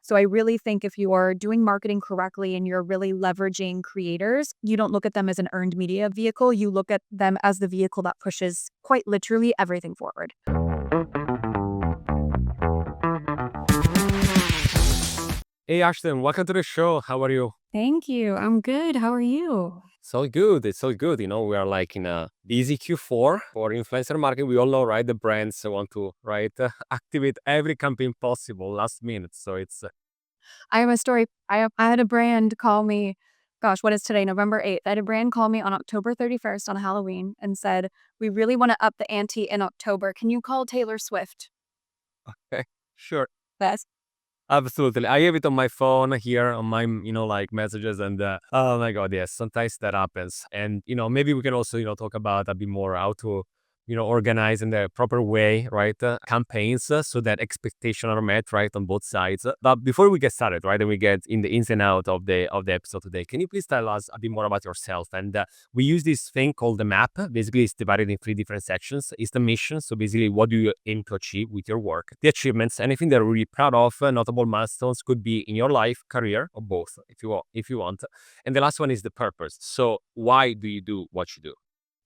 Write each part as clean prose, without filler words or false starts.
So I really think if you're doing marketing correctly and you're really leveraging creators, you don't look at them as an earned media vehicle. You look at them as the vehicle that pushes quite literally everything forward. Hey Ashton, welcome to the show. How are you? Thank you. I'm good. How are you? So good. It's so good. We are like in a busy Q4 for influencer marketing. We all know, right? The brands want to, right, activate every campaign possible last minute. So it's I have a story. I had a brand call me, gosh, what is today? November 8th. I had a brand call me on October 31st on Halloween and said, "We really want to up the ante in October. Can you call Taylor Swift?" okay. Sure. That's Absolutely. I have it on my phone here on my, like messages and oh my God, yes, sometimes that happens. And, maybe we can also, talk about a bit more how to, organize in the proper way, right? Campaigns so that expectations are met, right, on both sides. But before we get started, right, and we get in the ins and out of the episode today, can you please tell us a bit more about yourself? And we use this thing called the map. Basically, it's divided in three different sections. It's the mission. So basically, what do you aim to achieve with your work? The achievements, anything that you're really proud of, notable milestones could be in your life, career, or both, if you want. And the last one is the purpose. So why do you do what you do?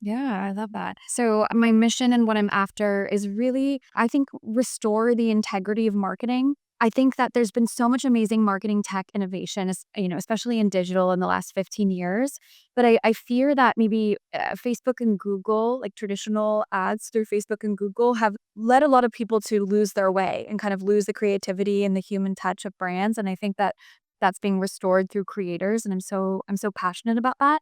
Yeah, I love that. So my mission and what I'm after is really, I think, restore the integrity of marketing. I think that there's been so much amazing marketing tech innovation, especially in digital in the last 15 years. But I fear that maybe Facebook and Google, like traditional ads through Facebook and Google, have led a lot of people to lose their way and kind of lose the creativity and the human touch of brands. And I think that that's being restored through creators, and I'm so passionate about that.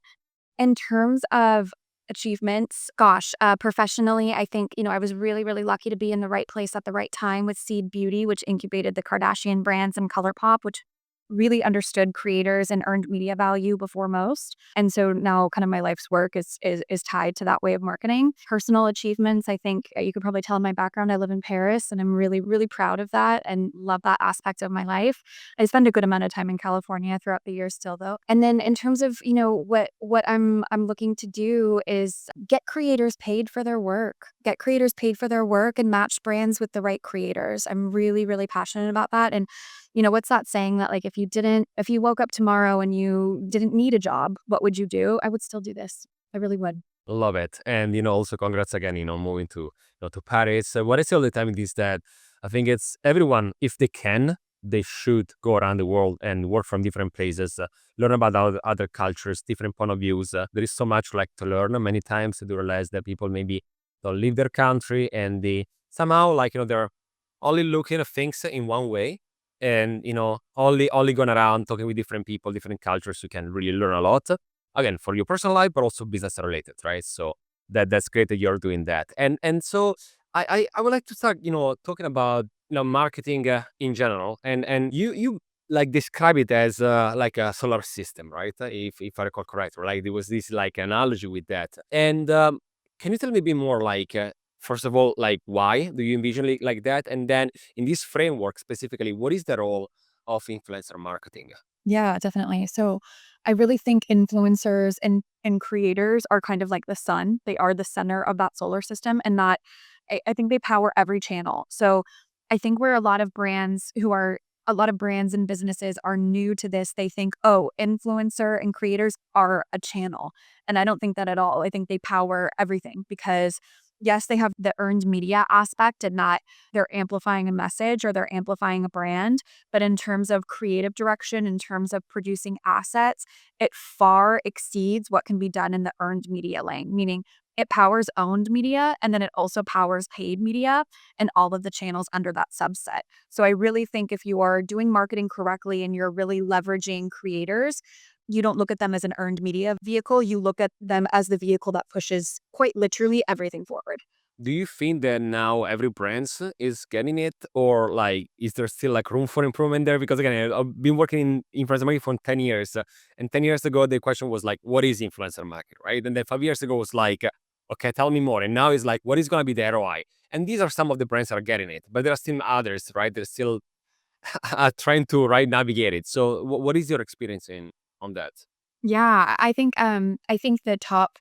In terms of achievements, gosh, professionally, I think, I was really, really lucky to be in the right place at the right time with Seed Beauty, which incubated the Kardashian brands and ColourPop, which really understood creators and earned media value before most. And so now kind of my life's work is tied to that way of marketing. Personal achievements, I think you could probably tell in my background, I live in Paris and I'm really, really proud of that and love that aspect of my life. I spend a good amount of time in California throughout the year still though. And then in terms of, what I'm looking to do is get creators paid for their work. Get creators paid for their work and match brands with the right creators. I'm really, really passionate about that. And what's that saying that like if you woke up tomorrow and you didn't need a job, what would you do? I would still do this. I really would. Love it. And, also congrats again, moving to Paris. What I say all the time is that I think it's everyone, if they can, they should go around the world and work from different places, learn about other cultures, different point of views. There is so much like to learn. Many times I do realize that people maybe don't leave their country and they somehow like, they're only looking at things in one way and, only going around talking with different people, different cultures, you can really learn a lot again for your personal life, but also business related, right? So that's great that you're doing that. And so I would like to start, talking about marketing in general, and you like describe it as like a solar system, right? If I recall correct, like there was this like analogy with that. And can you tell me a bit more, like first of all, like why do you envision it like that, and then in this framework specifically, what is the role of influencer marketing? Yeah, definitely. So I really think influencers and creators are kind of like the sun. They are the center of that solar system and that I think they power every channel. So I think where a lot of brands and businesses are new to this, they think, oh, influencer and creators are a channel. And I don't think that at all. I think they power everything because yes, they have the earned media aspect and that they're amplifying a message or they're amplifying a brand. But in terms of creative direction, in terms of producing assets, it far exceeds what can be done in the earned media lane, meaning it powers owned media and then it also powers paid media and all of the channels under that subset. So I really think if you are doing marketing correctly and you're really leveraging creators, you don't look at them as an earned media vehicle. You look at them as the vehicle that pushes quite literally everything forward. Do you think that now every brand is getting it, or like is there still like room for improvement there? Because again, I've been working in influencer marketing for 10 years, and 10 years ago the question was like, what is influencer marketing, right? And then 5 years ago was like, okay, tell me more. And now it's like, what is going to be the ROI? And these are some of the brands that are getting it, but there are still others, right? They're still trying to right navigate it. So, what is your experience in on that? Yeah, I think the top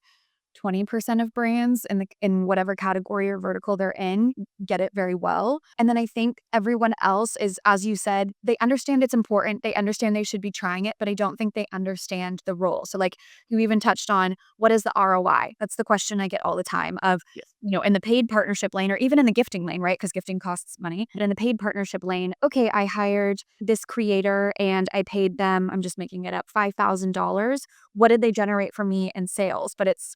20% of brands in whatever category or vertical they're in get it very well. And then I think everyone else is, as you said, they understand it's important. They understand they should be trying it, but I don't think they understand the role. So like you even touched on, what is the ROI? That's the question I get all the time of, in the paid partnership lane or even in the gifting lane, right? Because gifting costs money. But in the paid partnership lane, okay, I hired this creator and I paid them, I'm just making it up, $5,000. What did they generate for me in sales? But it's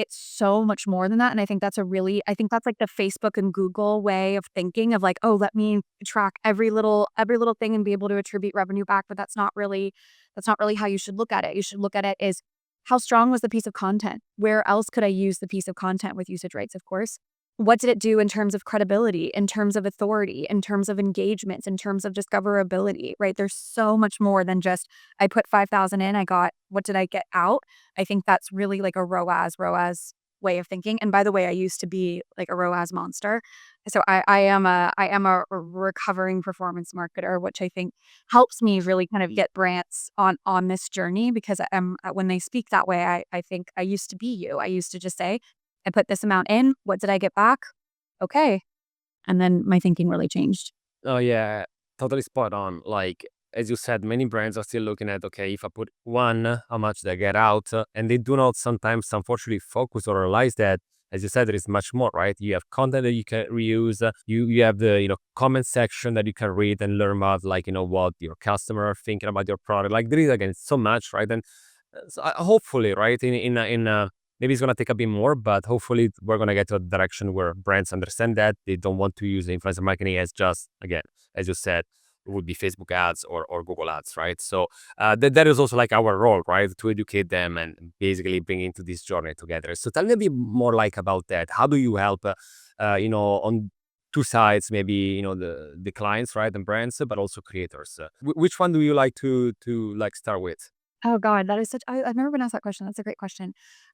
so much more than that. And I think I think that's like the Facebook and Google way of thinking of like, oh, let me track every little thing and be able to attribute revenue back. But that's not really how you should look at it. You should look at it as how strong was the piece of content? Where else could I use the piece of content with usage rates, of course? What did it do in terms of credibility, in terms of authority, in terms of engagements, in terms of discoverability, right? There's so much more than just I put 5,000 in, what did I get out? I think that's really like a ROAS way of thinking. And by the way, I used to be like a ROAS monster. So I am a recovering performance marketer, which I think helps me really kind of get brands on this journey because when they speak that way, I think I used to be you. I used to just say, I put this amount in. What did I get back? Okay. And then my thinking really changed. Oh yeah, totally spot on. Like as you said, many brands are still looking at, okay, if I put one, how much they get out, and they do not sometimes, unfortunately, focus or realize that. As you said, there is much more, right? You have content that you can reuse. You have the comment section that you can read and learn about, like what your customer are thinking about your product. Like there is again so much, right? And so, hopefully, right, in maybe it's gonna take a bit more, but hopefully we're gonna get to a direction where brands understand that they don't want to use influencer marketing as just, again, as you said, it would be Facebook ads or Google ads, right? So that is also like our role, right, to educate them and basically bring into this journey together. So tell me a bit more like about that. How do you help, on two sides, maybe the clients, right, and brands, but also creators. Which one do you like to like start with? Oh God, that is I've never been asked that question. That's a great question.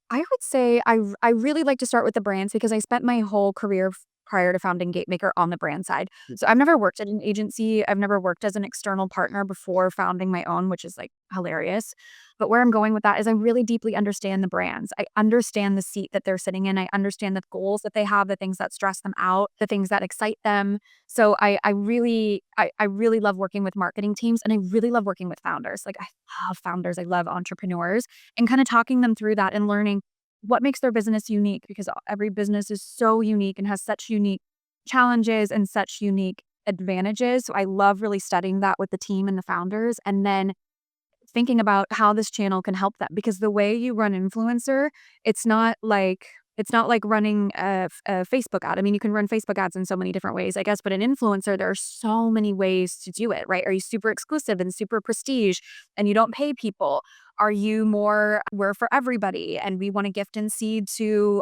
I would say I really like to start with the brands because I spent my whole career prior to founding GateMaker on the brand side. So I've never worked at an agency. I've never worked as an external partner before founding my own, which is like hilarious. But where I'm going with that is I really deeply understand the brands. I understand the seat that they're sitting in. I understand the goals that they have, the things that stress them out, the things that excite them. So I really love working with marketing teams and I really love working with founders. Like I love founders. I love entrepreneurs and kind of talking them through that and learning what makes their business unique because every business is so unique and has such unique challenges and such unique advantages. So I love really studying that with the team and the founders and then thinking about how this channel can help them because the way you run influencer, it's not like running a Facebook ad. I mean, you can run Facebook ads in so many different ways, I guess, but an influencer, there are so many ways to do it, right? Are you super exclusive and super prestige and you don't pay people? Are you more, we're for everybody and we want to gift and seed to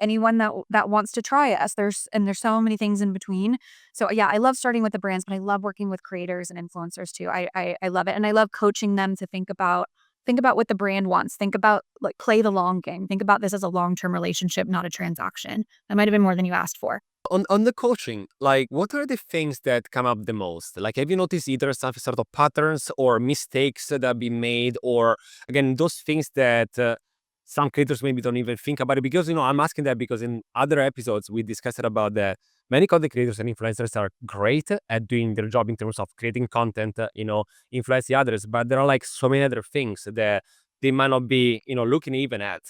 anyone that wants to try us? There's so many things in between. So yeah, I love starting with the brands, but I love working with creators and influencers too. I love it. And I love coaching them to think about what the brand wants. Think about like play the long game. Think about this as a long-term relationship, not a transaction. That might have been more than you asked for. On the coaching, like what are the things that come up the most? Like have you noticed either some sort of patterns or mistakes that have been made, or again those things that some creators maybe don't even think about it? Because I'm asking that because in other episodes we discussed about that many content creators and influencers are great at doing their job in terms of creating content, influence the others, but there are like so many other things that they might not be looking even at,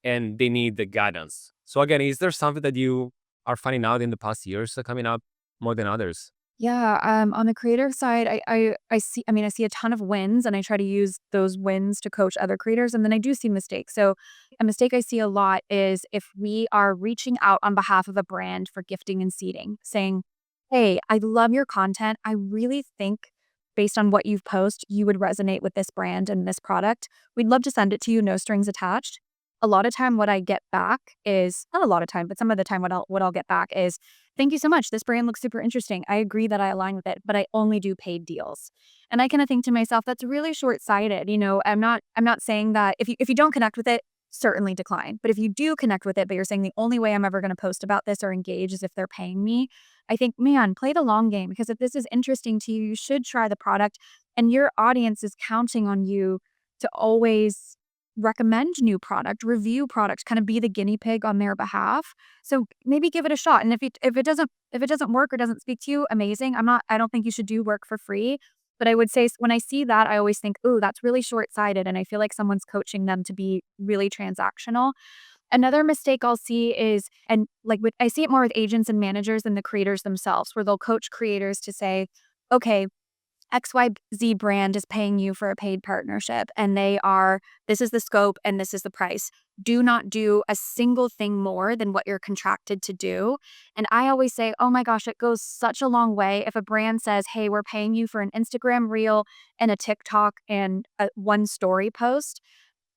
and they need the guidance. So again, is there something that you are finding out in the past years coming up more than others? Yeah, on the creator side, I see a ton of wins and I try to use those wins to coach other creators and then I do see mistakes. So a mistake I see a lot is if we are reaching out on behalf of a brand for gifting and seeding, saying, "Hey, I love your content. I really think based on what you've posted, you would resonate with this brand and this product. We'd love to send it to you, no strings attached." A lot of time what I get back is not a lot of time, but some of the time what I'll get back is, "Thank you so much. This brand looks super interesting. I agree that I align with it, but I only do paid deals." And I kind of think to myself, that's really short-sighted. I'm not saying that if you don't connect with it, certainly decline. But if you do connect with it, but you're saying the only way I'm ever going to post about this or engage is if they're paying me, I think, man, play the long game because if this is interesting to you, you should try the product and your audience is counting on you to always recommend new product, review product, kind of be the guinea pig on their behalf. So maybe give it a shot. And if it doesn't work or doesn't speak to you, amazing. I don't think you should do work for free. But I would say when I see that, I always think, ooh, that's really short-sighted. And I feel like someone's coaching them to be really transactional. Another mistake I'll see is, and like with, I see it more with agents and managers than the creators themselves, where they'll coach creators to say, okay, XYZ brand is paying you for a paid partnership and this is the scope and this is the price. Do not do a single thing more than what you're contracted to do. And I always say, oh my gosh, it goes such a long way if a brand says, hey, we're paying you for an Instagram reel and a TikTok and one story post.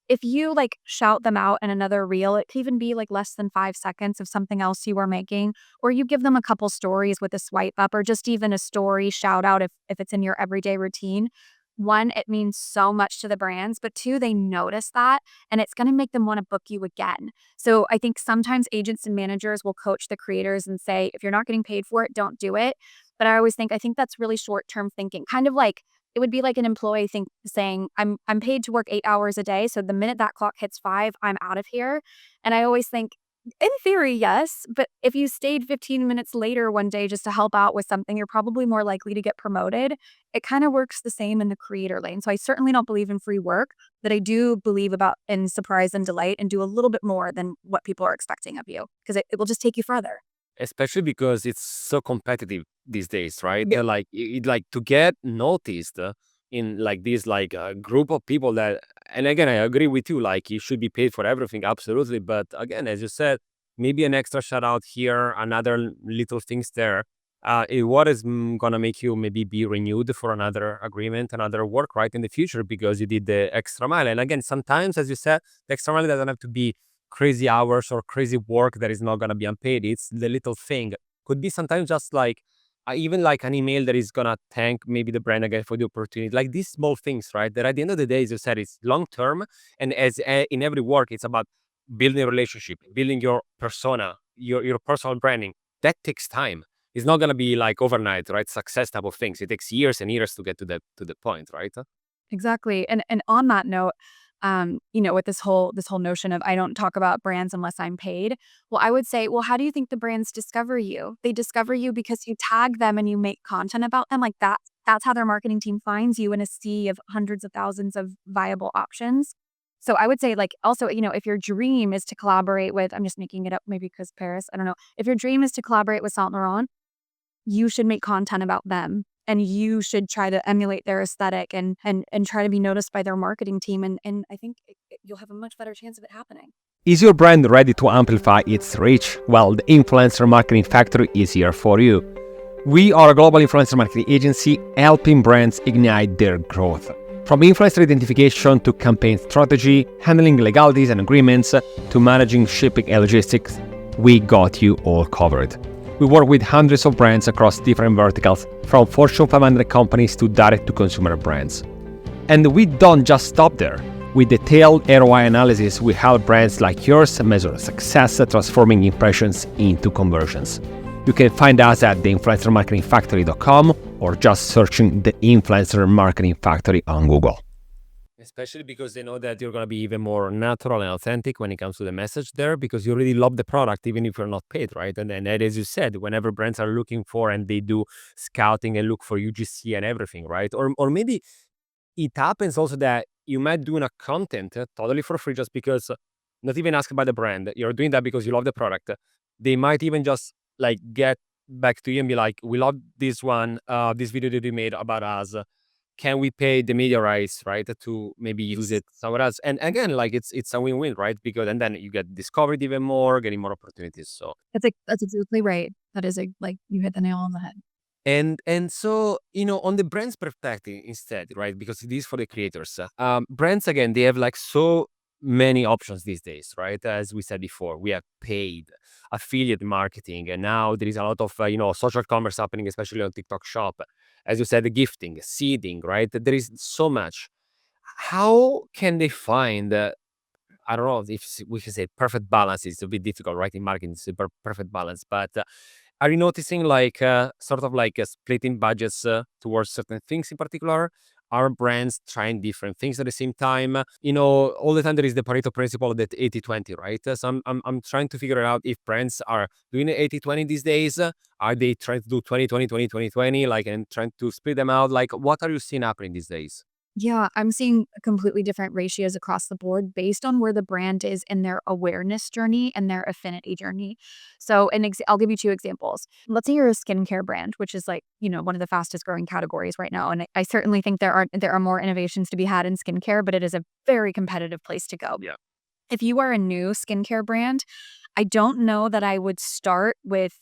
If you, like, shout them out in another reel, it could even be, like, less than 5 seconds of something else you are making, or you give them a couple stories with a swipe up or just even a story shout out if it's in your everyday routine. 1, it means so much to the brands, but 2, they notice that, and it's gonna make them wanna book you again. So, I think sometimes agents and managers will coach the creators and say, "If you're not getting paid for it, don't do it." But I think that's really short-term thinking, kind of like it would be like an employee saying, I'm paid to work 8 hours a day, so the minute that clock hits 5, I'm out of here." And I always think, in theory, yes, but if you stayed 15 minutes later one day just to help out with something, you're probably more likely to get promoted. It kind of works the same in the creator lane. So I certainly don't believe in free work, but I do believe about in surprise and delight and do a little bit more than what people are expecting of you because it will just take you further. Especially because it's so competitive these days, right? Yeah. Like to get noticed in like this like group of people that, and again, I agree with you. Like you should be paid for everything, absolutely. But again, as you said, maybe an extra shout out here, another little things there. What is gonna make you maybe be renewed for another agreement, another work right in the future because you did the extra mile. And again, sometimes, as you said, the extra mile doesn't have to be crazy hours or crazy work that is not going to be unpaid. It's the little thing. Could be sometimes just like even like an email that is going to thank maybe the brand again for the opportunity. Like these small things, right? That at the end of the day, as you said, it's long term. And as in every work, it's about building a relationship, building your persona, your personal branding. That takes time. It's not going to be like overnight, right? Success type of things. It takes years and years to get to the point, right? Exactly. And on that note, with this whole notion of I don't talk about brands unless I'm paid. Well, I would say, well, how do you think the brands discover you? They discover you because you tag them and you make content about them. Like that's how their marketing team finds you in a sea of hundreds of thousands of viable options. So I would say, like, also, if your dream is to collaborate with, I'm just making it up, maybe because Paris, I don't know. If your dream is to collaborate with Saint Laurent, you should make content about them and you should try to emulate their aesthetic and try to be noticed by their marketing team and I think you'll have a much better chance of it happening. Is your brand ready to amplify its reach? Well, the Influencer Marketing Factory is here for you. We are a global influencer marketing agency helping brands ignite their growth. From influencer identification to campaign strategy, handling legalities and agreements, to managing shipping and logistics, we got you all covered. We work with hundreds of brands across different verticals, from Fortune 500 companies to direct-to-consumer brands. And we don't just stop there. With detailed ROI analysis, we help brands like yours measure success, transforming impressions into conversions. You can find us at theinfluencermarketingfactory.com or just searching the Influencer Marketing Factory on Google. Especially because they know that you're going to be even more natural and authentic when it comes to the message there because you really love the product even if you're not paid, right? And then as you said, whenever brands are looking for and they do scouting and look for UGC and everything, right? Or maybe it happens also that you might do a content totally for free just because not even asked by the brand. You're doing that because you love the product. They might even just like get back to you and be like, we love this one, this video that you made about us. Can we pay the media rights, right, to maybe use it somewhere else? And again, like it's a win-win, right? Because and then you get discovered even more, getting more opportunities. So That's exactly right. That is like you hit the nail on the head. and so on the brand's perspective instead, right? Because it is for the creators. Brands again, they have like so many options these days, right? As we said before, we have paid affiliate marketing, and now there is a lot of social commerce happening, especially on TikTok Shop. As you said, the gifting, seeding, right? There is so much. How can they find? I don't know if we can say perfect balance. It's a bit difficult, right? In marketing, it's a perfect balance. But are you noticing like sort of like splitting budgets towards certain things in particular? Are brands trying different things at the same time? All the time there is the Pareto principle, that 80-20, right? So I'm trying to figure out if brands are doing 80-20 these days. Are they trying to do 20-20, 20-20-20, like, and trying to split them out? Like, what are you seeing happening these days? Yeah, I'm seeing completely different ratios across the board based on where the brand is in their awareness journey and their affinity journey. So, I'll give you two examples. Let's say you're a skincare brand, which is like, one of the fastest growing categories right now. And I certainly think there are more innovations to be had in skincare, but it is a very competitive place to go. Yeah. If you are a new skincare brand, I don't know that I would start with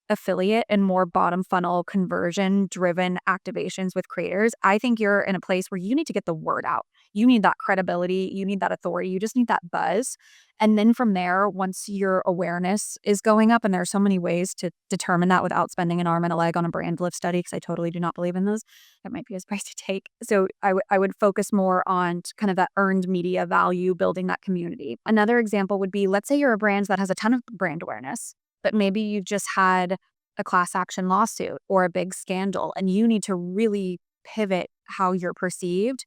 affiliate and more bottom funnel conversion driven activations with creators. I think you're in a place where you need to get the word out. You need that credibility, you need that authority, you just need that buzz. And then from there, once your awareness is going up, and there are so many ways to determine that without spending an arm and a leg on a brand lift study, because I totally do not believe in those. That might be a price to take. So I would focus more on kind of that earned media value, building that community. Another example would be, let's say you're a brand that has a ton of brand awareness, but maybe you've just had a class action lawsuit or a big scandal, and you need to really pivot how you're perceived.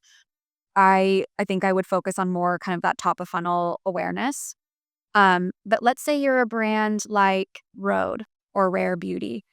I think I would focus on more kind of that top of funnel awareness. But let's say you're a brand like Rhode or Rare Beauty.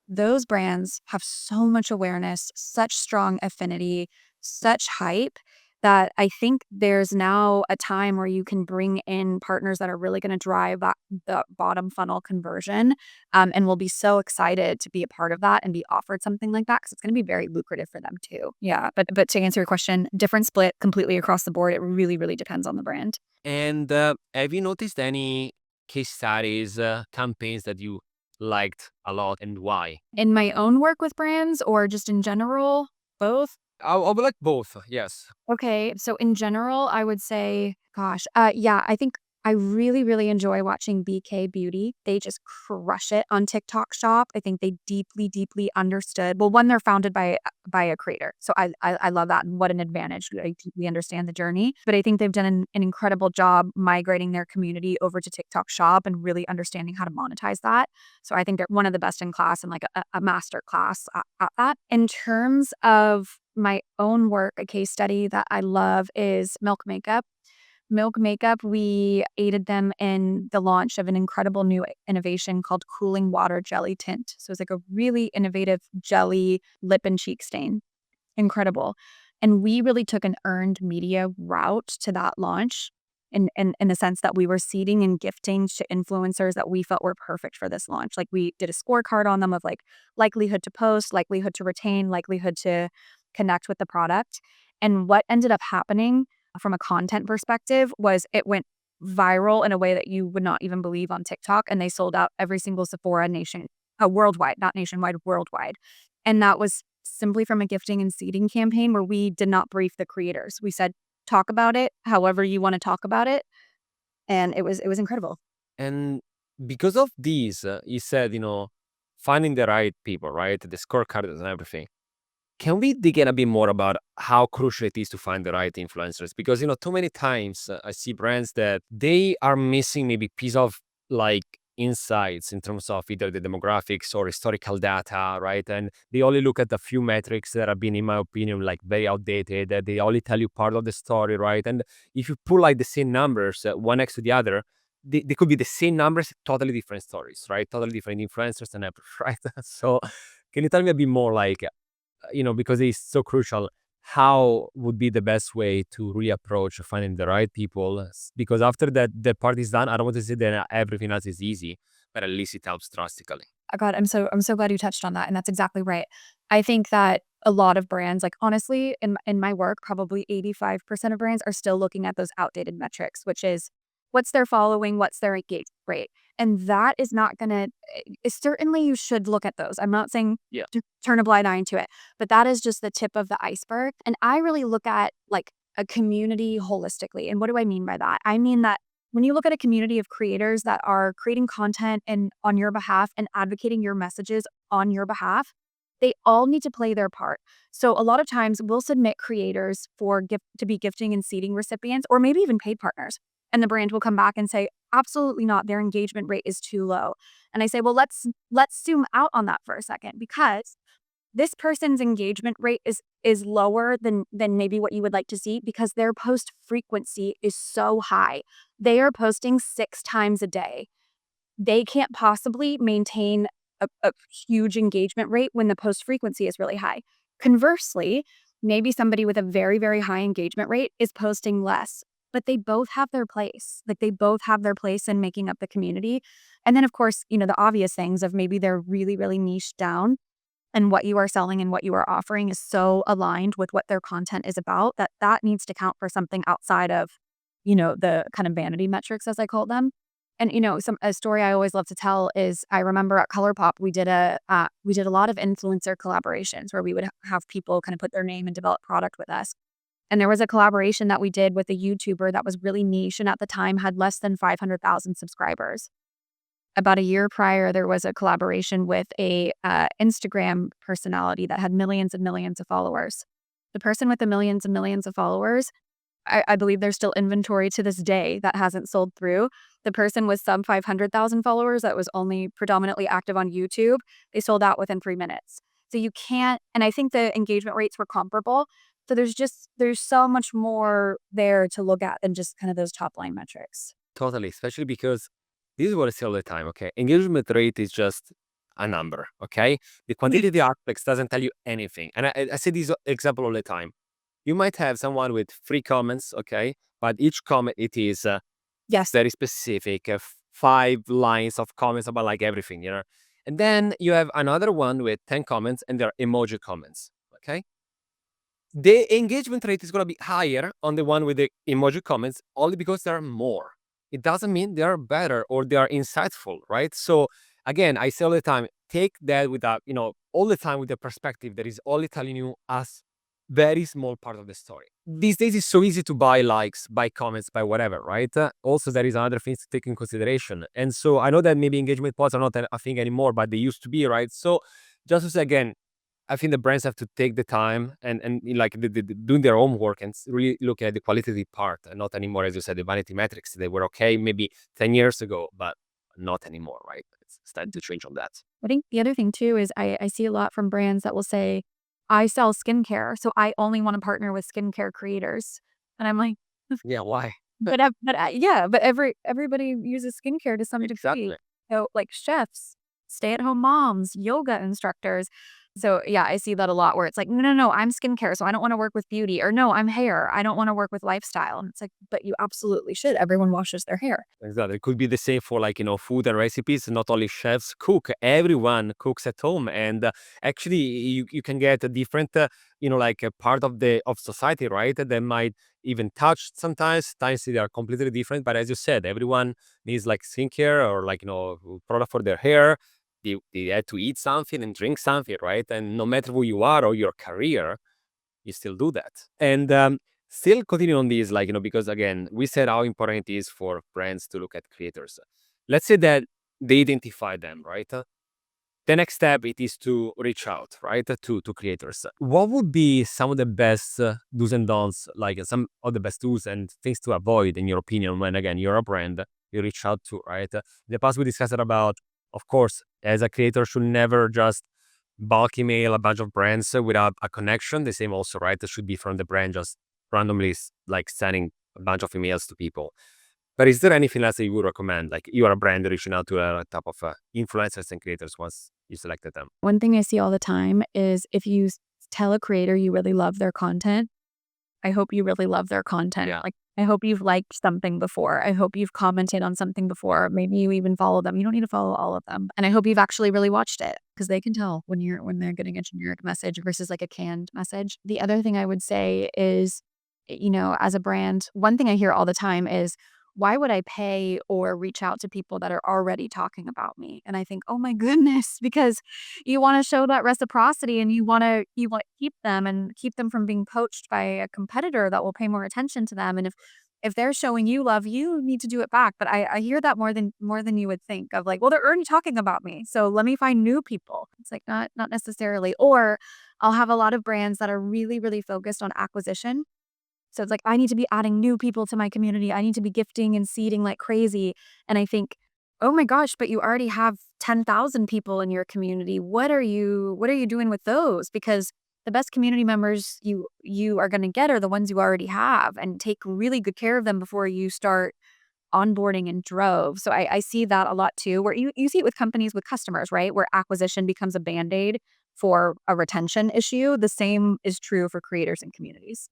Those brands have so much awareness, such strong affinity, such hype, that I think there's now a time where you can bring in partners that are really going to drive the bottom funnel conversion, and will be so excited to be a part of that and be offered something like that, because it's going to be very lucrative for them too. Yeah, but to answer your question, different split completely across the board. It really, really depends on the brand. And have you noticed any case studies, campaigns that you liked a lot, and why? In my own work with brands or just in general, both? I would like both. Yes. Okay, so in general, I would say, gosh, yeah, I think I really, really enjoy watching BK Beauty. They just crush it on TikTok Shop. I think they deeply, deeply understood. Well, one, they're founded by a creator, so I love that. And what an advantage! I deeply understand the journey, but I think they've done an incredible job migrating their community over to TikTok Shop and really understanding how to monetize that. So I think they're one of the best in class and like a master class at that. In terms of my own work, a case study that I love is Milk Makeup. Milk Makeup, we aided them in the launch of an incredible new innovation called Cooling Water Jelly Tint. So it's like a really innovative jelly lip and cheek stain. Incredible. And we really took an earned media route to that launch, in the sense that we were seeding and gifting to influencers that we felt were perfect for this launch. Like, we did a scorecard on them of like likelihood to post, likelihood to retain, likelihood to connect with the product. And what ended up happening from a content perspective was it went viral in a way that you would not even believe on TikTok. And they sold out every single Sephora worldwide, not nationwide, worldwide. And that was simply from a gifting and seeding campaign where we did not brief the creators. We said, talk about it however you want to talk about it. And it was incredible. And because of these, you said, finding the right people, right? The scorecards and everything. Can we dig in a bit more about how crucial it is to find the right influencers? Because, too many times I see brands that they are missing maybe piece of like insights in terms of either the demographics or historical data, right? And they only look at a few metrics that have been, in my opinion, like very outdated, that they only tell you part of the story, right? And if you pull like the same numbers, one next to the other, they could be the same numbers, totally different stories, right? Totally different influencers and everything, right? So can you tell me a bit more, like, because it's so crucial, how would be the best way to reapproach finding the right people? Because after that part is done, I don't want to say that everything else is easy, but at least it helps drastically. Oh God, I'm so glad you touched on that. And that's exactly right. I think that a lot of brands, like honestly, in my work, probably 85% of brands are still looking at those outdated metrics, which is what's their following, what's their engagement rate. And that is not gonna certainly you should look at those. I'm not saying Yeah. to turn a blind eye into it, but that is just the tip of the iceberg. And I really look at like a community holistically. And what do I mean by that? I mean that when you look at a community of creators that are creating content and on your behalf and advocating your messages on your behalf, they all need to play their part. So a lot of times we'll submit creators to be gifting and seeding recipients, or maybe even paid partners. And the brand will come back and say, absolutely not, their engagement rate is too low. And I say, well, let's zoom out on that for a second, because this person's engagement rate is lower than maybe what you would like to see because their post frequency is so high. They are posting 6 times a day. They can't possibly maintain a huge engagement rate when the post frequency is really high. Conversely, maybe somebody with a very, very high engagement rate is posting less, but they both have their place. Like they both have their place in making up the community. And then, of course, the obvious things of maybe they're really, really niche down and what you are selling and what you are offering is so aligned with what their content is about that needs to count for something outside of, the kind of vanity metrics, as I call them. And a story I always love to tell is I remember at ColourPop we did a lot of influencer collaborations where we would have people kind of put their name and develop product with us. And there was a collaboration that we did with a YouTuber that was really niche and at the time had less than 500,000 subscribers. About a year prior, there was a collaboration with a Instagram personality that had millions and millions of followers. The person with the millions and millions of followers, I believe there's still inventory to this day that hasn't sold through. The person with sub 500,000 followers that was only predominantly active on YouTube, they sold out within 3 minutes. So you can't, and I think the engagement rates were comparable. So there's so much more there to look at than just kind of those top line metrics. Totally, especially because this is what I say all the time, okay? Engagement rate is just a number, okay? The quantitative aspects doesn't tell you anything. And I say this example all the time. You might have someone with 3 comments, okay? But each comment, it is Yes. very specific, 5 lines of comments about like everything, And then you have another one with 10 comments and they're emoji comments, okay? The engagement rate is going to be higher on the one with the emoji comments only because there are more. It doesn't mean they are better or they are insightful, right? So again, I say all the time, take that with a, all the time with the perspective that is only telling you us very small part of the story. These days it's so easy to buy likes, buy comments, buy whatever, right? Also, there is another thing to take in consideration. And so I know that maybe engagement pods are not a thing anymore, but they used to be, right? So just to say again, I think the brands have to take the time and like doing their own work and really look at the qualitative part and not anymore, as you said, the vanity metrics. They were okay maybe 10 years ago, but not anymore, right? It's time to change on that. I think the other thing too is I see a lot from brands that will say, I sell skincare, so I only want to partner with skincare creators. And I'm like, Yeah, why? but everybody uses skincare to some degree. Exactly. So like chefs, stay-at-home moms, yoga instructors. So yeah, I see that a lot where it's like, no, I'm skincare, so I don't want to work with beauty. Or no, I'm hair, I don't want to work with lifestyle. And it's like, but you absolutely should. Everyone washes their hair. Exactly. It could be the same for like, food and recipes. Not only chefs cook, everyone cooks at home. And actually you can get a different, like a part of society, right? That might even touch sometimes. Times they are completely different. But as you said, everyone needs like skincare or like, product for their hair. They had to eat something and drink something, right? And no matter who you are or your career, you still do that. And still continue on this, like, because again, we said how important it is for brands to look at creators. Let's say that they identify them, right? The next step it is to reach out, right, to creators. What would be some of the best do's and don'ts, like some of the best do's and things to avoid, in your opinion, when again you're a brand you reach out to, right? In the past we discussed about, of course, as a creator should never just bulk email a bunch of brands without a connection. The same also, right? It should be from the brand just randomly like sending a bunch of emails to people. But is there anything else that you would recommend? Like you are a brand reaching out to a type of influencers and creators once you selected them. One thing I see all the time is if you tell a creator you really love their content, I hope you really love their content. Yeah. Like, I hope you've liked something before. I hope you've commented on something before. Maybe you even follow them. You don't need to follow all of them. And I hope you've actually really watched it because they can tell when they're getting a generic message versus like a canned message. The other thing I would say is, as a brand, one thing I hear all the time is, why would I pay or reach out to people that are already talking about me? And I think, oh my goodness, because you want to show that reciprocity and you want to keep them and keep them from being poached by a competitor that will pay more attention to them. And if they're showing you love, you need to do it back. But I hear that more than you would think of, like, well, they're already talking about me, so let me find new people. It's like not necessarily. Or I'll have a lot of brands that are really, really focused on acquisition. So it's like, I need to be adding new people to my community. I need to be gifting and seeding like crazy. And I think oh my gosh, but you already have 10,000 people in your community. What are you doing with those? Because the best community members you are going to get are the ones you already have, and take really good care of them before you start onboarding in droves. So I see that a lot too, where you see it with companies, with customers, right? Where acquisition becomes a band-aid for a retention issue. The same is true for creators and communities.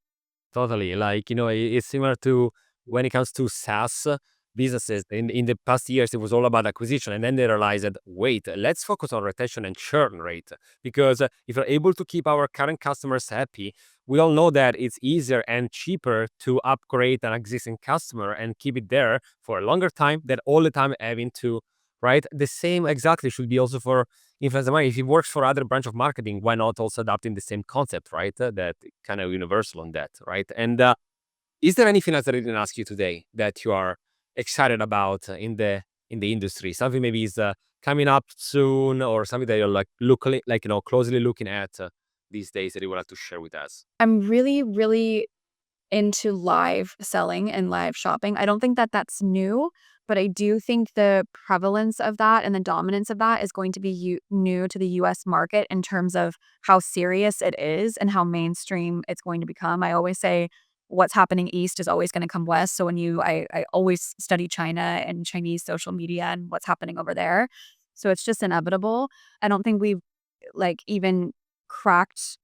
Totally. Like, it's similar to when it comes to SaaS businesses. In the past years, it was all about acquisition. And then they realized that, wait, let's focus on retention and churn rate. Because if we're able to keep our current customers happy, we all know that it's easier and cheaper to upgrade an existing customer and keep it there for a longer time than all the time having to, right? The same exactly should be also for influencer marketing. If it works for other branch of marketing, why not also adapting the same concept, right? That kind of universal on that, right? And is there anything else that I didn't ask you today that you are excited about in the industry? Something maybe is coming up soon, or something that you're closely looking at these days that you would like to share with us? I'm really, really into live selling and live shopping. I don't think that that's new, but I do think the prevalence of that and the dominance of that is going to be new to the US market in terms of how serious it is and how mainstream it's going to become. I always say what's happening east is always going to come west. So I always study China and Chinese social media and what's happening over there. So it's just inevitable. I don't think we've even cracked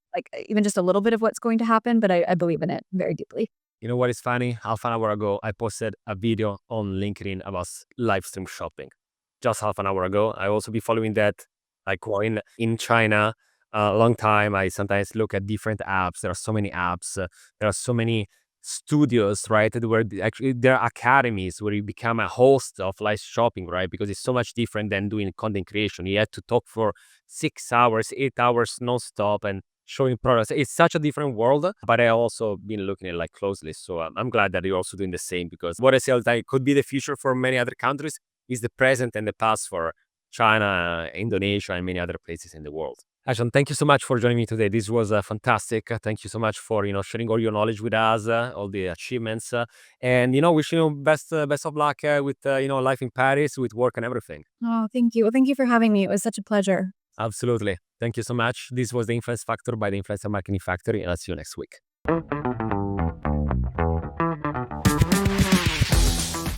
even just a little bit of what's going to happen, but I believe in it very deeply. You know what is funny? Half an hour ago, I posted a video on LinkedIn about live stream shopping. Just half an hour ago. I also be following that like in China a long time. I sometimes look at different apps. There are so many apps. There are so many studios, right? Where actually there are academies where you become a host of live shopping, right? Because it's so much different than doing content creation. You have to talk for 6 hours, 8 hours nonstop and showing products. It's such a different world, but I also been looking at it like closely. So I'm glad that you're also doing the same, because what I see all the time, it could be the future for many other countries, is the present and the past for China, Indonesia, and many other places in the world. Ashton, thank you so much for joining me today. This was fantastic. Thank you so much for sharing all your knowledge with us, all the achievements, and wishing you best of luck with life in Paris, with work and everything. Oh, thank you. Well, thank you for having me. It was such a pleasure. Absolutely. Thank you so much. This was the Influence Factor by the Influencer Marketing Factory, and I'll see you next week.